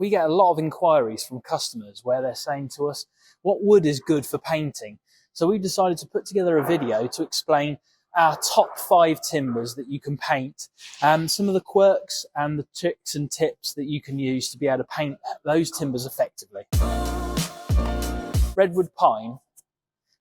We get a lot of inquiries from customers where they're saying to us, what wood is good for painting? So we've decided to put together a video to explain our top 5 timbers that you can paint, and some of the quirks and the tricks and tips that you can use to be able to paint those timbers effectively. Redwood pine.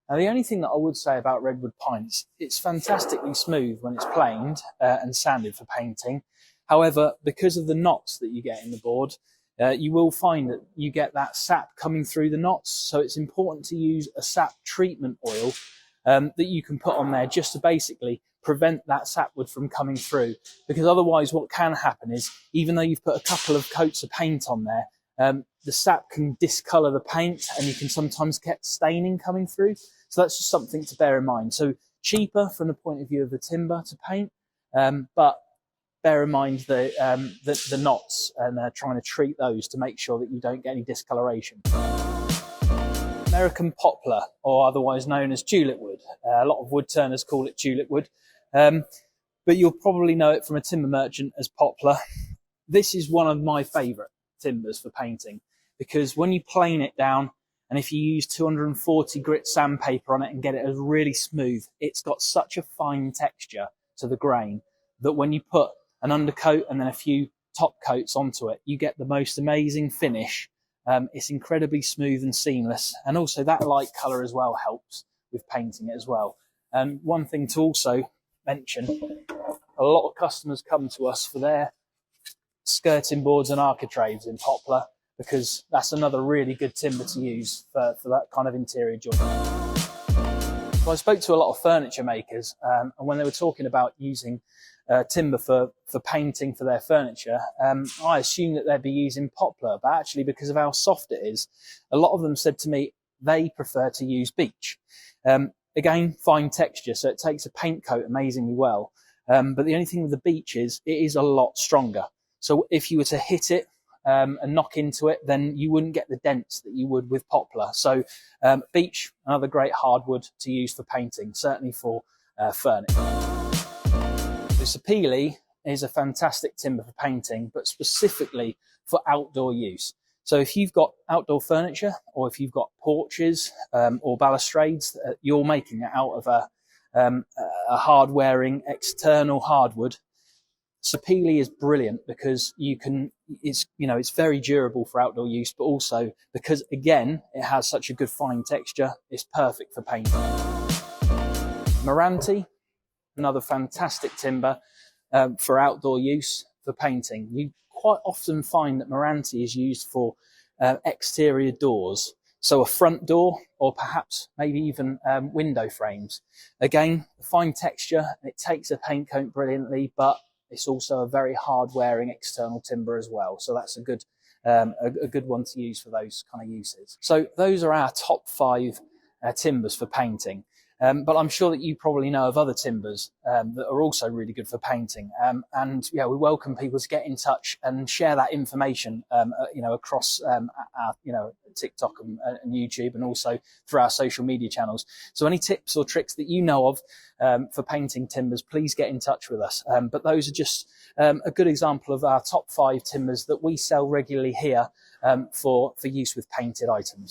Now, the only thing that I would say about redwood pine is it's fantastically smooth when it's planed and sanded for painting. However, because of the knots that you get in the board, you will find that you get that sap coming through the knots. So it's important to use a sap treatment oil that you can put on there just to basically prevent that sapwood from coming through. Because otherwise what can happen is, even though you've put a couple of coats of paint on there, the sap can discolour the paint and you can sometimes get staining coming through. So that's just something to bear in mind. So cheaper from the point of view of the timber to paint, but bear in mind the knots and trying to treat those to make sure that you don't get any discoloration. American poplar, or otherwise known as tulip wood. A lot of wood turners call it tulip wood, but you'll probably know it from a timber merchant as poplar. This is one of my favourite timbers for painting, because when you plane it down, and if you use 240 grit sandpaper on it and get it as really smooth, it's got such a fine texture to the grain that when you put an undercoat and then a few top coats onto it, you get the most amazing finish. It's incredibly smooth and seamless, and also that light colour as well helps with painting it as well. And one thing to also mention, a lot of customers come to us for their skirting boards and architraves in poplar, because that's another really good timber to use for that kind of interior joint. So I spoke to a lot of furniture makers, and when they were talking about using timber for painting for their furniture, I assumed that they'd be using poplar, but actually, because of how soft it is, a lot of them said to me they prefer to use beech. Again, fine texture, so it takes a paint coat amazingly well, but the only thing with the beech is it is a lot stronger. So if you were to hit it and knock into it, then you wouldn't get the dents that you would with poplar. So beech, another great hardwood to use for painting, certainly for furniture. So sapele is a fantastic timber for painting, but specifically for outdoor use. So if you've got outdoor furniture, or if you've got porches or balustrades, you're making it out of a hard-wearing external hardwood, sapele is brilliant because it's very durable for outdoor use, but also because, again, it has such a good fine texture, it's perfect for painting. Meranti, another fantastic timber for outdoor use for painting. You quite often find that Meranti is used for exterior doors, so a front door, or perhaps maybe even window frames. Again, fine texture, it takes a paint coat brilliantly, but it's also a very hard-wearing external timber as well. So that's a good one to use for those kind of uses. So those are our top 5 timbers for painting. But I'm sure that you probably know of other timbers that are also really good for painting. And yeah, we welcome people to get in touch and share that information, across our, TikTok and YouTube, and also through our social media channels. So any tips or tricks that you know of for painting timbers, please get in touch with us. But those are just a good example of our top 5 timbers that we sell regularly here for use with painted items.